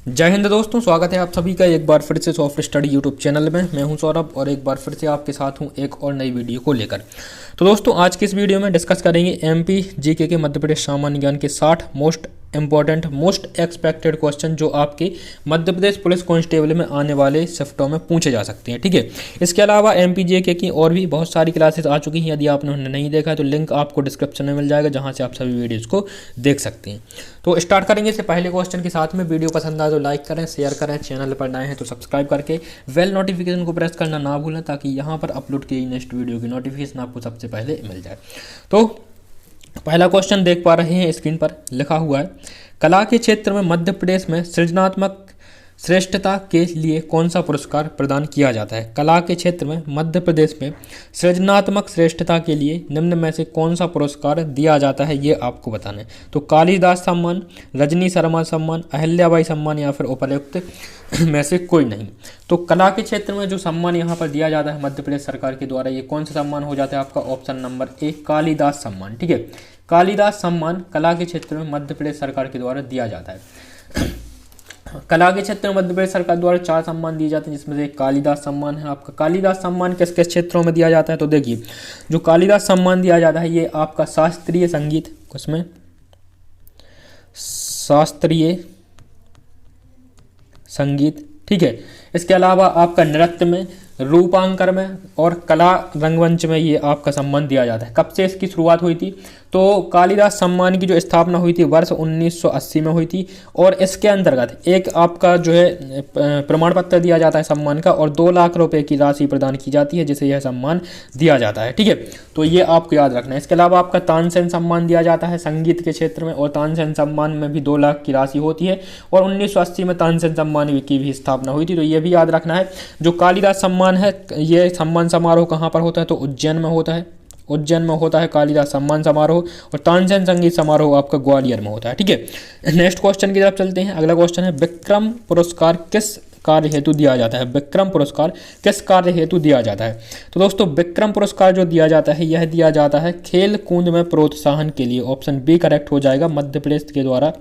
जय हिंद दोस्तों, स्वागत है आप सभी का एक बार फिर से सॉफ्ट स्टडी यूट्यूब चैनल में। मैं हूं सौरभ और एक बार फिर से आपके साथ हूं एक और नई वीडियो को लेकर। तो दोस्तों, आज की इस वीडियो में डिस्कस करेंगे एमपी जीके के मध्य प्रदेश सामान्य ज्ञान के 60 most important most expected question जो आपके मध्य प्रदेश पुलिस कांस्टेबल में आने वाले शिफ्टों में पूछे जा सकते हैं। ठीक है, इसके अलावा एमपी जीके की और भी बहुत सारी क्लासेस आ चुकी हैं। यदि आपने उन्हें नहीं देखा है तो लिंक आपको डिस्क्रिप्शन में मिल जाएगा, जहां से आप सभी वीडियोज़ को देख सकते हैं। तो स्टार्ट करेंगे इससे पहले क्वेश्चन के साथ में। वीडियो पसंद आए तो लाइक करें, शेयर करें, चैनल पर नए हैं तो सब्सक्राइब करके बेल नोटिफिकेशन को प्रेस करना ना भूलें, ताकि यहाँ पर अपलोड की नेक्स्ट वीडियो की नोटिफिकेशन आपको सबसे पहले मिल जाए। तो पहला क्वेश्चन देख पा रहे हैं, स्क्रीन पर लिखा हुआ है, कला के क्षेत्र में मध्य प्रदेश में सृजनात्मक श्रेष्ठता के लिए कौन सा पुरस्कार प्रदान किया जाता है। कला के क्षेत्र में मध्य प्रदेश में सृजनात्मक श्रेष्ठता के लिए निम्न में से कौन सा पुरस्कार दिया जाता है, ये आपको बताना है। तो कालिदास सम्मान, रजनी शर्मा सम्मान, अहिल्याबाई सम्मान या फिर उपर्युक्त में से कोई नहीं। तो कला के क्षेत्र में जो सम्मान यहाँ पर दिया जाता है मध्य प्रदेश सरकार के द्वारा, ये कौन सा सम्मान हो जाता है आपका? ऑप्शन नंबर ए, कालिदास सम्मान। ठीक है, कालिदास सम्मान कला के क्षेत्र में मध्य प्रदेश सरकार के द्वारा दिया जाता है। कला के क्षेत्र में मध्य प्रदेश सरकार द्वारा 4 सम्मान दिए जाते हैं, जिसमें से कालिदास सम्मान है आपका। कालिदास सम्मान किस किस क्षेत्रों में दिया जाता है? तो देखिए, जो कालिदास सम्मान दिया जाता है ये आपका शास्त्रीय संगीत, उसमें शास्त्रीय संगीत, ठीक है। इसके अलावा आपका नृत्य में, रूपांकन में और कला रंगमंच में ये आपका सम्मान दिया जाता है। कब से इसकी शुरुआत हुई थी? तो कालिदास सम्मान की जो स्थापना हुई थी वर्ष 1980 में हुई थी, और इसके अंतर्गत एक आपका जो है प्रमाण पत्र दिया जाता है सम्मान का, और 2 लाख रुपए की राशि प्रदान की जाती है, जिसे यह सम्मान दिया जाता है। ठीक है, तो ये आपको याद रखना है। इसके अलावा आपका तानसेन सम्मान दिया जाता है संगीत के क्षेत्र में, और तानसेन सम्मान में भी 2 लाख की राशि होती है, और 1980 में तानसेन सम्मान की भी स्थापना हुई थी। तो ये भी याद रखना है। जो कालिदास सम्मान है, ये सम्मान समारोह कहाँ पर होता है? तो उज्जैन में होता है। उज्जैन में होता है कालिदास सम्मान समारोह, और तानसेन संगीत समारोह आपका ग्वालियर में होता है। ठीक है, नेक्स्ट क्वेश्चन की तरफ चलते हैं। अगला क्वेश्चन है, विक्रम पुरस्कार किस कार्य हेतु दिया जाता है? विक्रम पुरस्कार किस कार्य हेतु दिया जाता है? तो दोस्तों, विक्रम पुरस्कार जो दिया जाता है यह दिया जाता है खेल कूद में प्रोत्साहन के लिए। ऑप्शन बी करेक्ट हो जाएगा। मध्य प्रदेश के द्वारा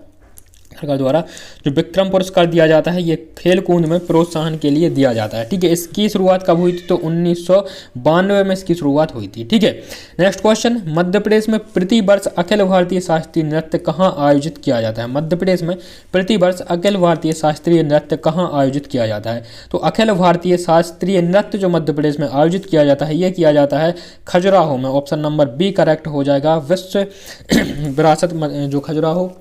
सरकार द्वारा जो विक्रम पुरस्कार दिया जाता है ये खेल कूद में प्रोत्साहन के लिए दिया जाता है। ठीक है, इसकी शुरुआत कब हुई थी? तो 1992 में इसकी शुरुआत हुई थी। ठीक है, नेक्स्ट क्वेश्चन, मध्य प्रदेश में प्रति वर्ष अखिल भारतीय शास्त्रीय नृत्य कहाँ आयोजित किया जाता है? मध्य प्रदेश में प्रति वर्ष अखिल भारतीय शास्त्रीय नृत्य कहाँ आयोजित किया जाता है? तो अखिल भारतीय शास्त्रीय नृत्य जो मध्य प्रदेश में आयोजित किया जाता है, यह किया जाता है खजुराहो में। ऑप्शन नंबर बी करेक्ट हो जाएगा। विश्व विरासत जो खजुराहो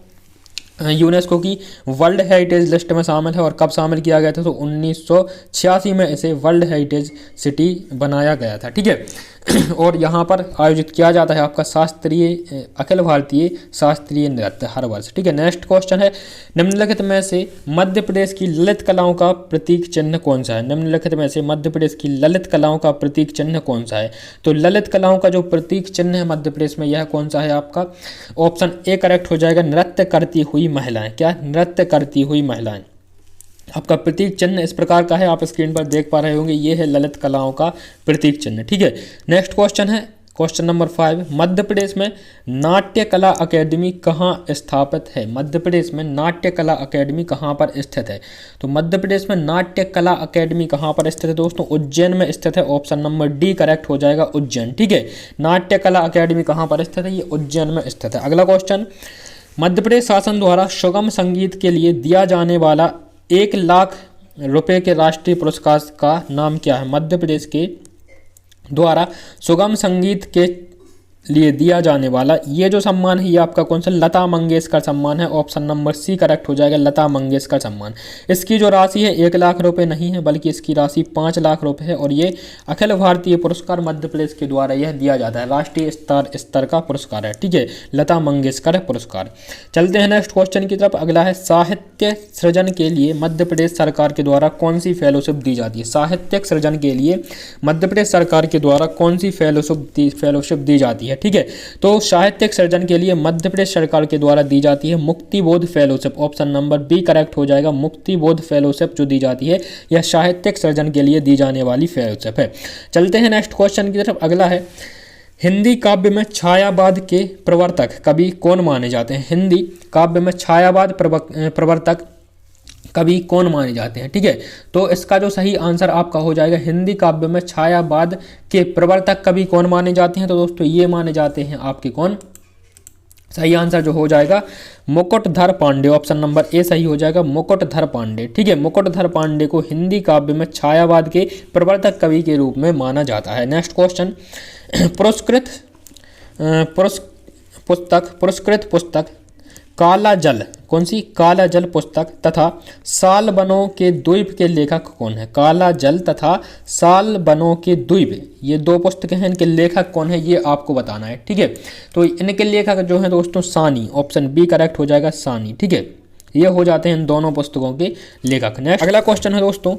यूनेस्को की वर्ल्ड हेरिटेज लिस्ट में शामिल है, और कब शामिल किया गया था? तो 1986 में इसे वर्ल्ड हेरिटेज सिटी बनाया गया था। ठीक है, और यहाँ पर आयोजित किया जाता है आपका शास्त्रीय अखिल भारतीय शास्त्रीय नृत्य हर वर्ष। ठीक है, नेक्स्ट क्वेश्चन है, निम्नलिखित में से मध्य प्रदेश की ललित कलाओं का प्रतीक चिन्ह कौन सा है? निम्नलिखित में से मध्य प्रदेश की ललित कलाओं का प्रतीक चिन्ह कौन सा है? तो ललित कलाओं का जो प्रतीक चिन्ह है मध्य प्रदेश में, यह कौन सा है आपका? ऑप्शन ए करेक्ट हो जाएगा। नृत्य करती हुई महिलाएं। क्या? नृत्य करती हुई महिलाएं। आपका प्रतीक चिन्ह इस प्रकार का है, आप स्क्रीन पर देख पा रहे होंगे, ये है ललित कलाओं का प्रतीक चिन्ह। ठीक है, नेक्स्ट क्वेश्चन है क्वेश्चन नंबर 5, मध्य प्रदेश में नाट्य कला अकेडमी कहाँ स्थापित है? मध्य प्रदेश में नाट्य कला अकेडमी कहाँ पर स्थित है? तो मध्य प्रदेश में नाट्य कला अकेडमी कहाँ पर स्थित है दोस्तों? उज्जैन में स्थित है। ऑप्शन नंबर डी करेक्ट हो जाएगा, उज्जैन। ठीक है, नाट्य कला अकेडमी कहाँ पर स्थित है? ये उज्जैन में स्थित है। अगला क्वेश्चन, मध्य प्रदेश शासन द्वारा सुगम संगीत के लिए दिया जाने वाला 1 लाख रुपए के राष्ट्रीय पुरस्कार का नाम क्या है? मध्य प्रदेश के द्वारा सुगम संगीत के लिए दिया जाने वाला ये जो सम्मान है, ये आपका कौन सा? लता मंगेशकर सम्मान है। ऑप्शन नंबर सी करेक्ट हो जाएगा, लता मंगेशकर सम्मान। इसकी जो राशि है 1 लाख रुपए नहीं है, बल्कि इसकी राशि 5 लाख रुपए है, और ये अखिल भारतीय पुरस्कार मध्य प्रदेश के द्वारा यह दिया जाता है, राष्ट्रीय स्तर का पुरस्कार है। ठीक है, लता मंगेशकर पुरस्कार। चलते हैं नेक्स्ट क्वेश्चन की तरफ। अगला है, साहित्य सृजन के लिए मध्य प्रदेश सरकार के द्वारा कौन सी फेलोशिप दी जाती है? साहित्यिक सृजन के लिए मध्य प्रदेश सरकार के द्वारा कौन सी फेलोशिप दी जाती है? ठीक है, तो साहित्यिक सृजन के लिए मध्य प्रदेश सरकार के द्वारा दी जाती है Muktibodh fellowship. Option number B correct हो जाएगा। मुक्तिबोध फेलोशिप जो दी जाती है, यह साहित्यिक सृजन के लिए दी जाने वाली फेलोशिप है। चलते हैं नेक्स्ट क्वेश्चन की तरफ। अगला है, हिंदी काव्य में छायावाद के प्रवर्तक कवि कौन माने जाते हैं? हिंदी काव्य में छायावाद प्रवर्तक कवि कौन माने जाते हैं। ठीक है, तो इसका जो सही आंसर आपका हो जाएगा, हिंदी काव्य में छायावाद के प्रवर्तक कवि कौन माने जाते हैं, तो दोस्तों ये माने जाते हैं आपके कौन, सही आंसर जो हो जाएगा Mukutdhar Pandey, option number A सही हो जाएगा, मुकुटधर पांडे। ठीक है, मुकुटधर पांडे को हिंदी काव्य में छायावाद के प्रवर्तक कवि के रूप में माना जाता है। नेक्स्ट क्वेश्चन, पुरस्कृत पुरस्कृत पुस्तक काला जल, कौन सी, काला जल पुस्तक तथा साल बनों के द्वीप के लेखक कौन है। काला जल तथा साल बनों के द्वीप, ये दो पुस्तकें हैं, इनके लेखक कौन है ये आपको बताना है। ठीक है, तो इनके लेखक जो है दोस्तों सानी, ऑप्शन बी करेक्ट हो जाएगा, सानी। ठीक है, ये हो जाते हैं इन दोनों पुस्तकों के लेखक। नेक्स्ट अगला क्वेश्चन है दोस्तों,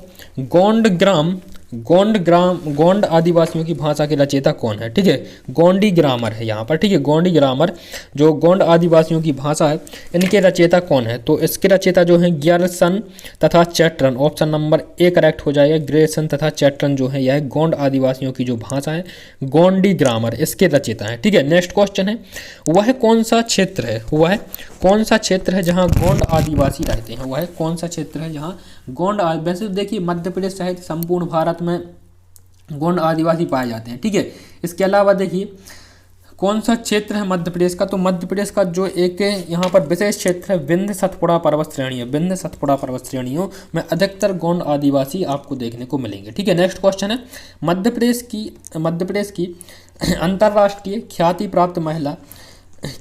गोंड आदिवासियों की भाषा के रचयिता कौन है। ठीक है, गोंडी ग्रामर है यहाँ पर। ठीक है, गोंडी ग्रामर जो गोंड आदिवासियों की भाषा है, इनके रचयिता कौन है, तो इसके रचयिता जो है ग्यरसन तथा चैट्रन, ऑप्शन नंबर ए करेक्ट हो जाएगा, ग्रेसन तथा चैट्रन जो है यह गोंड आदिवासियों की जो भाषा है गोंडी ग्रामर, इसके रचयिता है। ठीक है, नेक्स्ट क्वेश्चन है, वह कौन सा क्षेत्र है, वह कौन सा क्षेत्र है जहाँ गोंड आदिवासी रहते हैं, वह कौन सा क्षेत्र है जहाँ गोंड, वैसे तो देखिए मध्य प्रदेश सहित संपूर्ण भारत में गोंड आदिवासी पाए जाते हैं। ठीक है, इसके अलावा देखिए कौन सा क्षेत्र है मध्य प्रदेश का, तो मध्य प्रदेश का जो एक यहाँ पर विशेष क्षेत्र है विंध्य सतपुड़ा पर्वत श्रेणी है, विंध्य सतपुड़ा पर्वत श्रेणियों में अधिकतर गोंड आदिवासी आपको देखने को मिलेंगे। ठीक है, नेक्स्ट क्वेश्चन है, मध्य प्रदेश की अंतर्राष्ट्रीय ख्याति प्राप्त महिला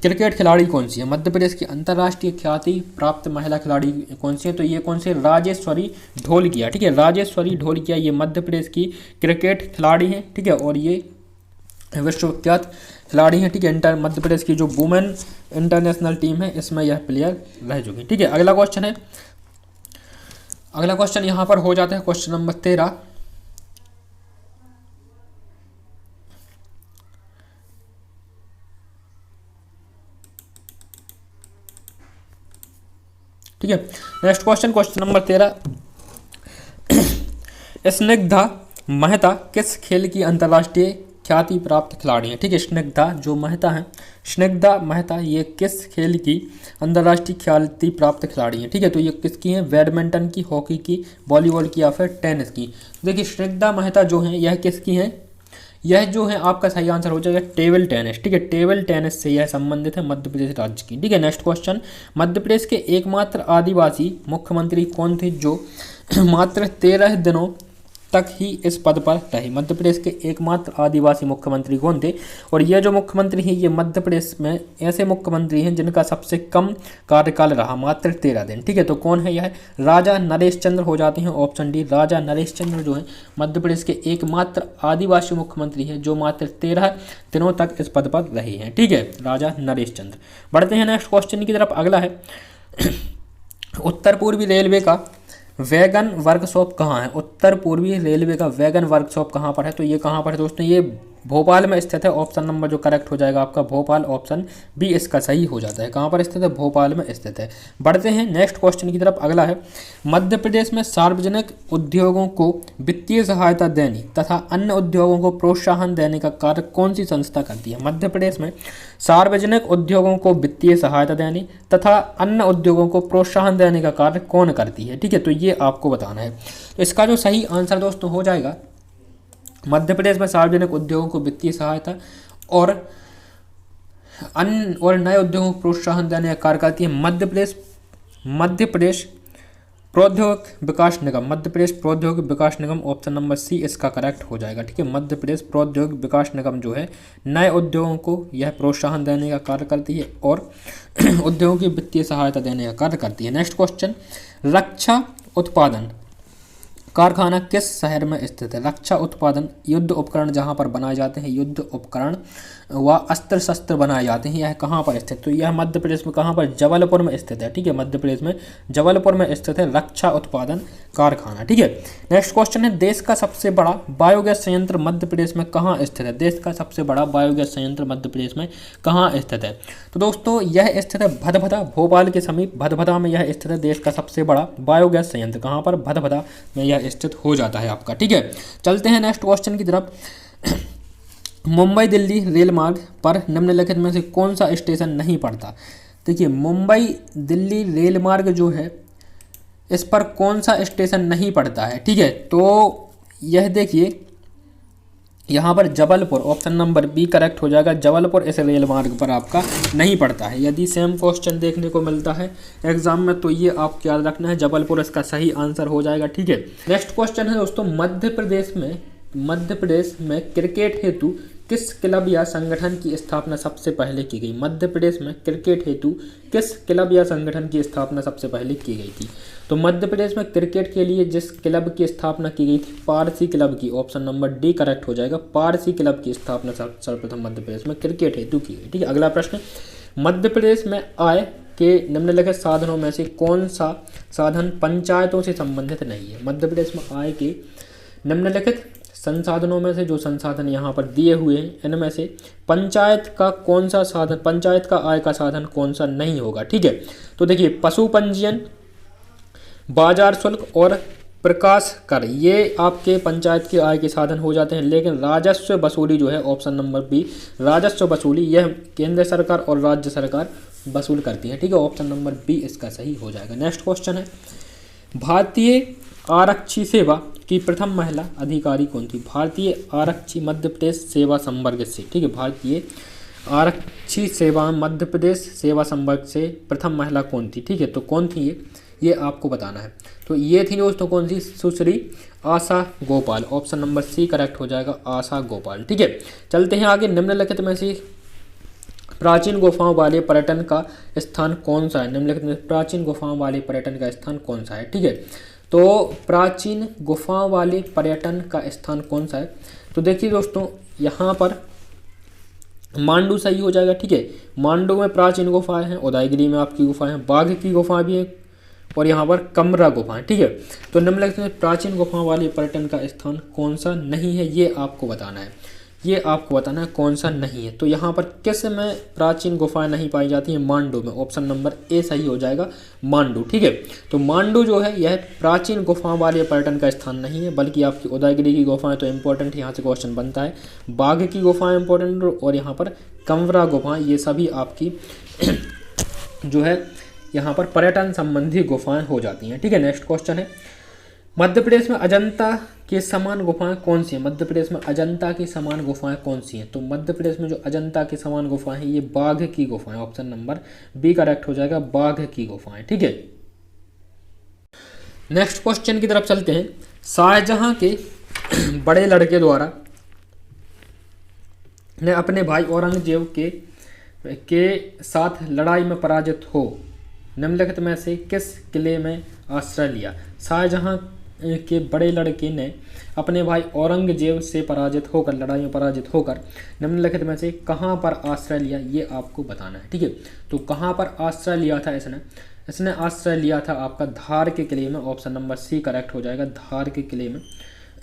क्रिकेट खिलाड़ी कौन सी है। मध्य प्रदेश की अंतर्राष्ट्रीय ख्याति प्राप्त महिला खिलाड़ी कौन सी है, तो ये कौन सी, राजेश्वरी ढोलकिया। ठीक है, राजेश्वरी ढोलकिया ये मध्य प्रदेश की क्रिकेट खिलाड़ी हैं। ठीक है, और ये विश्वविख्यात खिलाड़ी हैं। ठीक है, मध्य प्रदेश की जो वुमेन इंटरनेशनल टीम है इसमें यह प्लेयर रह चुकी। ठीक है, अगला क्वेश्चन है, अगला क्वेश्चन यहाँ पर हो जाता है क्वेश्चन नंबर 13। ठीक है, next question, question number 13, Snigdha Mehta किस खेल की अंतर्राष्ट्रीय ख्याति प्राप्त खिलाड़ी हैं। ठीक है, स्निग्धा जो मेहता हैं, स्निग्धा मेहता ये किस खेल की अंतर्राष्ट्रीय ख्याति प्राप्त खिलाड़ी हैं। ठीक है, तो ये किसकी हैं, बैडमिंटन की, हॉकी की, वॉलीबॉल की या फिर टेनिस की। देखिए स्निग्धा मेहता जो हैं यह किसकी हैं, यह जो है आपका सही आंसर हो जाएगा टेबल टेनिस। ठीक है, टेबल टेनिस से यह संबंधित है मध्य प्रदेश राज्य की। ठीक है, नेक्स्ट क्वेश्चन, मध्य प्रदेश के एकमात्र आदिवासी मुख्यमंत्री कौन थे जो मात्र 13 दिनों तक ही इस पद पर रहे। मध्य प्रदेश के एकमात्र आदिवासी मुख्यमंत्री कौन थे, और ये जो मुख्यमंत्री हैं ये मध्य प्रदेश में ऐसे मुख्यमंत्री हैं जिनका सबसे कम कार्यकाल रहा, मात्र 13 दिन। ठीक है, तो कौन है, यह राजा नरेश चंद्र हो जाते हैं, ऑप्शन डी, राजा नरेश चंद्र जो है मध्य प्रदेश के एकमात्र आदिवासी मुख्यमंत्री हैं जो मात्र 13 दिनों तक इस पद पर रहे हैं। ठीक है, राजा नरेश चंद्र। बढ़ते हैं नेक्स्ट क्वेश्चन की तरफ। अगला है उत्तर पूर्वी रेलवे का वैगन वर्कशॉप कहाँ है। उत्तर पूर्वी रेलवे का वैगन वर्कशॉप कहाँ पर है, तो ये कहाँ पर है दोस्तों, ये भोपाल में स्थित है। ऑप्शन नंबर जो करेक्ट हो जाएगा आपका भोपाल, ऑप्शन बी इसका सही हो जाता है। कहाँ पर स्थित है, भोपाल में स्थित है। बढ़ते हैं नेक्स्ट क्वेश्चन की तरफ। अगला है मध्य प्रदेश में सार्वजनिक उद्योगों को वित्तीय सहायता देने तथा अन्य उद्योगों को प्रोत्साहन देने का कार्य कौन सी संस्था करती है। मध्य प्रदेश में सार्वजनिक उद्योगों को वित्तीय सहायता देने तथा अन्य उद्योगों को प्रोत्साहन देने का कार्य कौन करती है। ठीक है, तो ये आपको बताना है। तो इसका जो सही आंसर दोस्तों हो जाएगा, मध्य प्रदेश में सार्वजनिक उद्योगों को वित्तीय सहायता और अन्य और नए उद्योगों को प्रोत्साहन देने का कार्य करती है मध्य प्रदेश प्रौद्योगिक विकास निगम। मध्य प्रदेश प्रौद्योगिक विकास निगम, ऑप्शन नंबर सी इसका करेक्ट हो जाएगा। ठीक है, मध्य प्रदेश प्रौद्योगिक विकास निगम जो है नए उद्योगों को यह प्रोत्साहन देने का कार्य करती है और उद्योगों की वित्तीय सहायता देने का कार्य करती है। नेक्स्ट क्वेश्चन, रक्षा उत्पादन कारखाना किस शहर में स्थित है। रक्षा उत्पादन युद्ध उपकरण जहां पर बनाए जाते हैं, युद्ध उपकरण व अस्त्र शस्त्र बनाए जाते हैं, यह कहां पर स्थित, तो यह मध्य प्रदेश में कहां पर, जबलपुर में स्थित है। ठीक है, मध्य प्रदेश में जबलपुर में स्थित है रक्षा उत्पादन कारखाना। ठीक है, नेक्स्ट क्वेश्चन है देश का सबसे बड़ा बायोगैस संयंत्र मध्य प्रदेश में कहाँ स्थित है। देश का सबसे बड़ा बायोगैस संयंत्र मध्य प्रदेश में कहाँ स्थित है, तो दोस्तों यह स्थित है भदभदा, भोपाल के समीप भदभदा में यह स्थित है देश का सबसे बड़ा बायोगैस संयंत्र। कहाँ पर, भदभदा में यह स्थित हो जाता है आपका। ठीक है, चलते हैं नेक्स्ट क्वेश्चन की तरफ। मुंबई दिल्ली रेल मार्ग पर निम्नलिखित में से कौन सा स्टेशन नहीं पड़ता। देखिए मुंबई दिल्ली रेल मार्ग जो है इस पर कौन सा स्टेशन नहीं पड़ता है, ठीक है। तो यह देखिए यहाँ पर Jabalpur, option number B correct हो जाएगा। जबलपुर इस रेल मार्ग पर आपका नहीं पड़ता है। यदि सेम क्वेश्चन देखने को मिलता है एग्जाम में तो ये आपको याद रखना है, जबलपुर इसका सही आंसर हो जाएगा, ठीक है। नेक्स्ट क्वेश्चन है दोस्तों, मध्य प्रदेश में क्रिकेट हेतु किस क्लब या संगठन की स्थापना सबसे पहले की गई। मध्य प्रदेश में क्रिकेट हेतु किस क्लब या संगठन की स्थापना सबसे पहले की गई थी। तो मध्य प्रदेश में क्रिकेट के लिए जिस क्लब की स्थापना की गई थी, पारसी क्लब की, ऑप्शन नंबर डी करेक्ट हो जाएगा। पारसी क्लब की स्थापना सर्वप्रथम मध्य प्रदेश में क्रिकेट हेतु की गई, ठीक है। अगला प्रश्न, मध्य प्रदेश में आय के निम्नलिखित साधनों में से कौन सा साधन पंचायतों से संबंधित नहीं है। मध्य प्रदेश में आय के निम्नलिखित संसाधनों में से, जो संसाधन यहाँ पर दिए हुए हैं, इनमें से पंचायत का कौन सा साधन, पंचायत का आय का साधन कौन सा नहीं होगा, ठीक है। तो देखिए पशु पंजीयन, बाजार शुल्क और प्रकाश कर, ये आपके पंचायत के आय के साधन हो जाते हैं। लेकिन राजस्व वसूली जो है, ऑप्शन नंबर बी राजस्व वसूली, यह केंद्र सरकार और राज्य सरकार वसूल करती है, ठीक है। ऑप्शन नंबर बी इसका सही हो जाएगा। नेक्स्ट क्वेश्चन है, भारतीय आरक्षी सेवा की प्रथम महिला अधिकारी कौन थी। भारतीय आरक्षी मध्य प्रदेश सेवा संवर्ग से, ठीक है। भारतीय आरक्षी सेवा मध्य प्रदेश सेवा संवर्ग से प्रथम महिला कौन थी, ठीक है। तो कौन थी ये आपको बताना है। तो ये थी दोस्तों कौन सी, Sushri Asha Gopal, option number C correct हो जाएगा, आशा गोपाल, ठीक है। चलते हैं आगे, निम्नलिखित में से प्राचीन गुफाओं वाले पर्यटन का स्थान कौन सा है। निम्नलिखित में प्राचीन गुफाओं वाले पर्यटन का स्थान कौन सा है, ठीक है। तो प्राचीन गुफाओं वाले पर्यटन का स्थान कौन सा है, तो देखिए दोस्तों यहाँ पर मांडू सही हो जाएगा, ठीक है। मांडू में प्राचीन गुफाएं हैं, उदयगिरी में आपकी गुफाएं हैं, बाघ की गुफा भी है और यहाँ पर कमरा गुफाएं, ठीक है। तो निम्नलिखित में प्राचीन गुफाओं वाले पर्यटन का स्थान कौन सा नहीं है, ये आपको बताना है, ये आपको बताना है कौन सा नहीं है। तो यहाँ पर किस में प्राचीन गुफाएं नहीं पाई जाती हैं, मांडू में, ऑप्शन नंबर ए सही हो जाएगा, मांडू, ठीक है। तो मांडू जो है यह प्राचीन गुफाओं वाले पर्यटन का स्थान नहीं है, बल्कि आपकी उदयगिरी की गुफाएं तो इंपॉर्टेंट यहाँ से क्वेश्चन बनता है, बाघ की गुफाएं इंपॉर्टेंट और यहाँ पर कमरा गुफाएं, ये सभी आपकी जो है यहाँ पर पर्यटन संबंधी गुफाएं हो जाती हैं, ठीक है। नेक्स्ट क्वेश्चन है, मध्य प्रदेश में अजंता के समान गुफाएं कौन सी हैं। मध्य प्रदेश में अजंता की समान गुफाएं कौन सी हैं। तो मध्य प्रदेश में जो अजंता की समान गुफाएं हैं, ये बाघ की गुफाएं, ऑप्शन नंबर बी करेक्ट हो जाएगा, बाघ की गुफाएं, ठीक है। नेक्स्ट क्वेश्चन की तरफ चलते हैं, शाहजहां के बड़े लड़के द्वारा ने अपने भाई औरंगजेब के साथ लड़ाई में पराजित हो निम्नलिखित में से किस किले में आश्रय लिया। शाहजहां के बड़े लड़के ने अपने भाई औरंगजेब से पराजित होकर, लड़ाई में पराजित होकर निम्नलिखित में से कहाँ पर आश्रय लिया, ये आपको बताना है, ठीक है। तो कहाँ पर आश्रय लिया था इसने आश्रय लिया था आपका धार के किले में, ऑप्शन नंबर सी करेक्ट हो जाएगा, धार के किले में।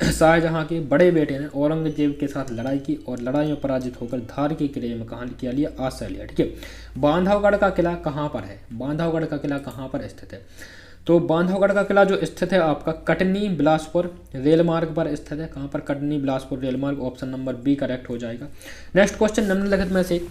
शाहजहां के बड़े बेटे ने औरंगजेब के साथ लड़ाई की और लड़ाई में पराजित होकर धार के किले में कहाँ क्या लिया, आश्रय लिया, ठीक है। बांधवगढ़ का किला कहाँ पर है, बांधवगढ़ का किला कहाँ पर स्थित है। तो बांधवगढ़ का किला जो स्थित है आपका कटनी बिलासपुर रेल मार्ग पर स्थित है। कहाँ पर, कटनी बिलासपुर रेल मार्ग, ऑप्शन नंबर बी करेक्ट हो जाएगा। नेक्स्ट क्वेश्चन, निम्नलिखित में से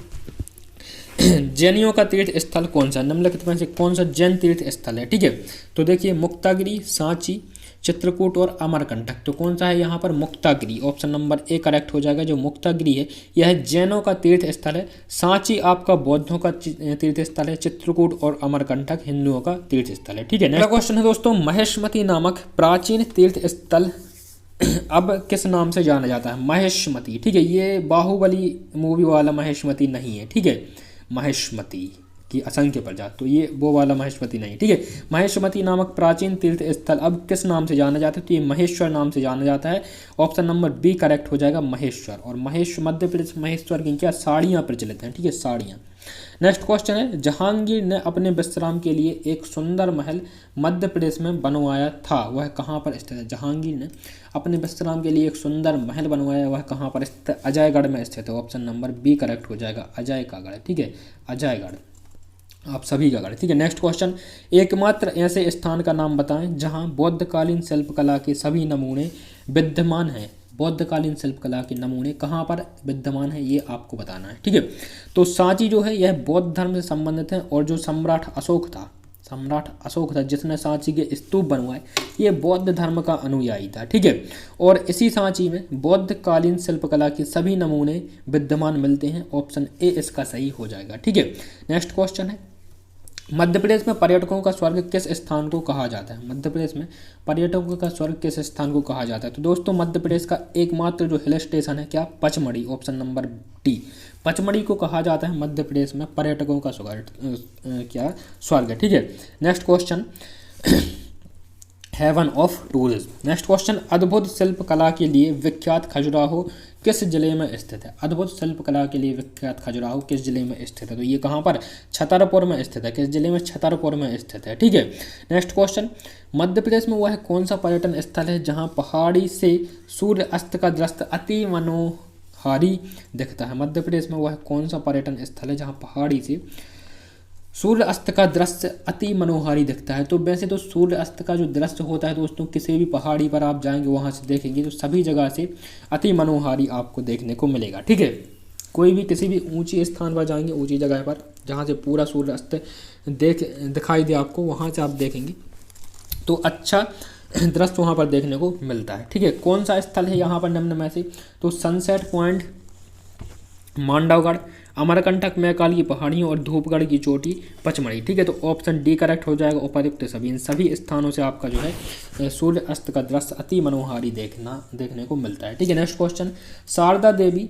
जैनियों का तीर्थ स्थल कौन सा, निम्नलिखित में से कौन सा जैन तीर्थ स्थल है, ठीक है। तो देखिए मुक्तागिरी, सांची, चित्रकूट और अमरकंटक। तो कौन सा है यहाँ पर, Muktagiri, option number A correct हो जाएगा। जो मुक्तागिरी है यह जैनों का तीर्थ स्थल है, सांची आपका बौद्धों का तीर्थ स्थल है, चित्रकूट और अमरकंटक हिंदुओं का तीर्थ स्थल है, ठीक है। अगला क्वेश्चन है दोस्तों, महेशमती नामक प्राचीन तीर्थ स्थल अब किस नाम से जाना जाता है। महेशमती, ठीक है, ये बाहुबली मूवी वाला महेशमती नहीं है, ठीक है, महेशमती की असंख्य प्रजाति, तो ये वो वाला महेशमती नहीं, ठीक है। महेशमती नामक प्राचीन तीर्थ स्थल अब किस नाम से जाना जाता है, तो ये महेश्वर नाम से जाना जाता है, ऑप्शन नंबर बी करेक्ट हो जाएगा, महेश्वर। और मध्य प्रदेश महेश्वर की क्या साड़ियाँ प्रचलित हैं, ठीक है, साड़ियाँ। नेक्स्ट क्वेश्चन है, जहांगीर ने अपने विश्राम के लिए एक सुंदर महल मध्य प्रदेश में बनवाया था, वह कहाँ पर स्थित है। जहांगीर ने अपने विश्राम के लिए एक सुंदर महल बनवाया, वह कहाँ पर स्थित है, अजयगढ़ में स्थित है, ऑप्शन नंबर बी करेक्ट हो जाएगा, अजय का गढ़, ठीक है, अजयगढ़ आप सभी का गढ़, ठीक है। नेक्स्ट क्वेश्चन, एकमात्र ऐसे स्थान का नाम बताएं जहां बौद्धकालीन शिल्पकला के सभी नमूने विद्यमान हैं। बौद्धकालीन शिल्पकला के नमूने कहाँ पर विद्यमान है, ये आपको बताना है, ठीक है। तो सांची जो है यह बौद्ध धर्म से संबंधित है और जो सम्राट अशोक था, सम्राट अशोक था जिसने सांची के स्तूप बनवाए, ये बौद्ध धर्म का अनुयायी था। ठीक है, और इसी सांची में बौद्ध कालीन शिल्पकला के सभी नमूने विद्यमान मिलते हैं। ऑप्शन ए इसका सही हो जाएगा। ठीक है, नेक्स्ट क्वेश्चन है, मध्य प्रदेश में पर्यटकों का स्वर्ग किस स्थान को कहा जाता है? मध्य प्रदेश में पर्यटकों का स्वर्ग किस स्थान को कहा जाता है? तो दोस्तों मध्य प्रदेश का एकमात्र जो हिल स्टेशन है क्या? Pachmarhi. Option number D, Pachmarhi को कहा जाता है मध्य प्रदेश में पर्यटकों का क्या स्वर्ग। ठीक है, next question, heaven of tourism. Next question, अद्भुत शिल्प कला के लिए विख्यात खजुराहो किस जिले में स्थित है? अद्भुत शिल्प कला के लिए विख्यात खजुराहो किस जिले में स्थित है? तो ये कहाँ पर? छतरपुर में स्थित है। किस जिले में? छतरपुर में स्थित है। ठीक है, नेक्स्ट क्वेश्चन, मध्य प्रदेश में वह कौन सा पर्यटन स्थल है जहाँ पहाड़ी से सूर्य अस्त का दृश्य अति मनोहारी दिखता है? मध्य प्रदेश में वह कौन सा पर्यटन स्थल है जहाँ पहाड़ी से सूर्य अस्त का दृश्य अति मनोहारी दिखता है? तो वैसे तो सूर्य अस्त का जो दृश्य होता है दोस्तों, किसी भी पहाड़ी पर आप जाएंगे वहां से देखेंगे तो सभी जगह से अति मनोहारी आपको देखने को मिलेगा। ठीक है, कोई भी किसी भी ऊंची स्थान पर जाएंगे, ऊंची जगह पर जहां से पूरा सूर्य अस्त दिखाई दे आपको, वहां से आप देखेंगे तो अच्छा दृश्य वहां पर देखने को मिलता है। ठीक है, कौन सा स्थल है यहाँ पर निम्न में से? तो सनसेट पॉइंट, मांडवगढ़, अमरकंटक, मैकाल की पहाड़ियों और धूपगढ़ की चोटी, पचमढ़ी। ठीक है, तो ऑप्शन डी करेक्ट हो जाएगा। उपर्युक्त सभी इन सभी स्थानों से आपका जो है सूर्य अस्त का दृश्य अति मनोहारी देखने को मिलता है। ठीक है, नेक्स्ट क्वेश्चन, शारदा देवी,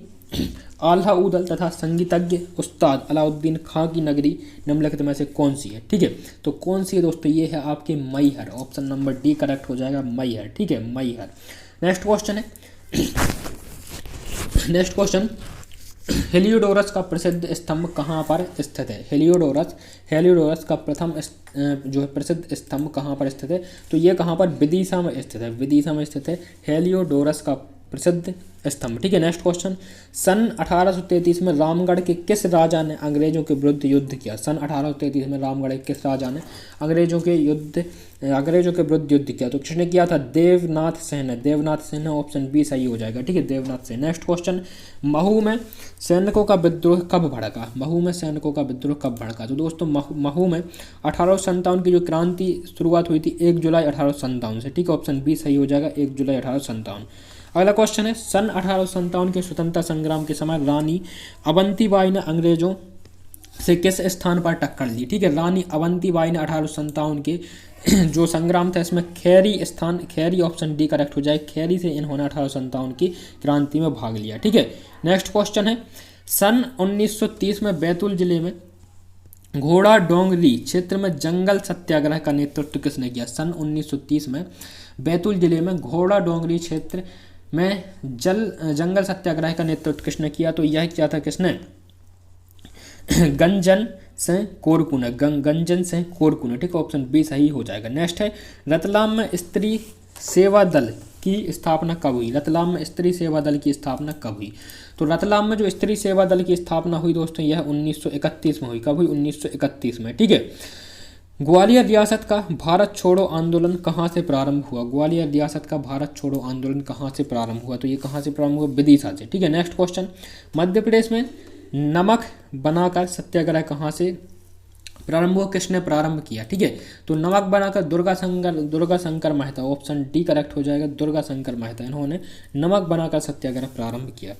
आल्हा उदल तथा संगीतज्ञ उस्ताद अलाउद्दीन खां की नगरी निम्नलिखित में से कौन सी है? ठीक है, तो कौन सी है दोस्तों? ये है आपके Maihar. Option number D correct हो जाएगा, मैहर। ठीक है, मैहर। नेक्स्ट क्वेश्चन है, नेक्स्ट क्वेश्चन, हेलियोडोरस का प्रसिद्ध स्तंभ कहाँ पर स्थित है? हेलियोडोरस का प्रथम जो है प्रसिद्ध स्तंभ कहाँ पर स्थित है? तो ये कहाँ पर? विदिशा में स्थित है। विदिशा में स्थित है हेलियोडोरस का प्रसिद्ध स्तंभ। ठीक है, नेक्स्ट क्वेश्चन, सन 1833 में रामगढ़ के किस राजा ने अंग्रेजों के विरुद्ध युद्ध किया? सन 1833 में रामगढ़ के किस राजा ने अंग्रेजों के विरुद्ध युद्ध किया? तो किसने किया था? देवनाथ सेन ने। देवनाथ सेन है। ऑप्शन बी सही हो जाएगा। ठीक है, देवनाथ सेन। नेक्स्ट क्वेश्चन, महू में सैनिकों का विद्रोह कब भड़का? महू में सैनिकों का विद्रोह कब भड़का? तो दोस्तों महू में 1857 की जो क्रांति शुरुआत हुई थी 1 जुलाई 1857 से। ठीक है, ऑप्शन बी सही हो जाएगा, 1 जुलाई 1857। अगला क्वेश्चन है, सन 1857 के स्वतंत्रता संग्राम के समय रानी अवंतीबाई ने अंग्रेजों से किस स्थान पर टक्कर ली? ठीक है, रानी अवंतीबाई ने 1857 के जो संग्राम था इसमें खैरी, ऑप्शन डी करेक्ट हो जाए, खैरी से इन्होंने 1857 की क्रांति में भाग लिया। ठीक है, नेक्स्ट क्वेश्चन है, सन 1930 में बैतूल जिले में घोड़ा डोंगरी क्षेत्र में जंगल सत्याग्रह का नेतृत्व किसने किया? सन 1930 में बैतूल जिले में घोड़ा डोंगरी क्षेत्र में जंगल सत्याग्रह का नेतृत्व किसने किया? तो यह किया था किसने? गंजन सिंह कोरकुने। गंजन सिंह कोरकुने। ठीक है, ऑप्शन बी सही हो जाएगा। नेक्स्ट है, रतलाम में स्त्री सेवा दल की स्थापना कब हुई? रतलाम में स्त्री सेवा दल की स्थापना कब हुई? तो रतलाम में जो स्त्री सेवा दल की स्थापना हुई दोस्तों यह 1931 में हुई। कब हुई? 1931 में। ठीक है, ग्वालियर रियासत का भारत छोड़ो आंदोलन कहाँ से प्रारंभ हुआ? ग्वालियर रियासत का भारत छोड़ो आंदोलन कहाँ से प्रारंभ हुआ? तो ये कहाँ से प्रारंभ हुआ? विदिशा से। ठीक है, नेक्स्ट क्वेश्चन, मध्य प्रदेश में नमक बनाकर सत्याग्रह कहाँ से प्रारंभ हुआ? किसने प्रारंभ किया? ठीक है, तो नमक बनाकर Durga Shankar Mehta. Option D correct हो जाएगा, दुर्गा शंकर मेहता। इन्होंने नमक बनाकर सत्याग्रह प्रारंभ किया।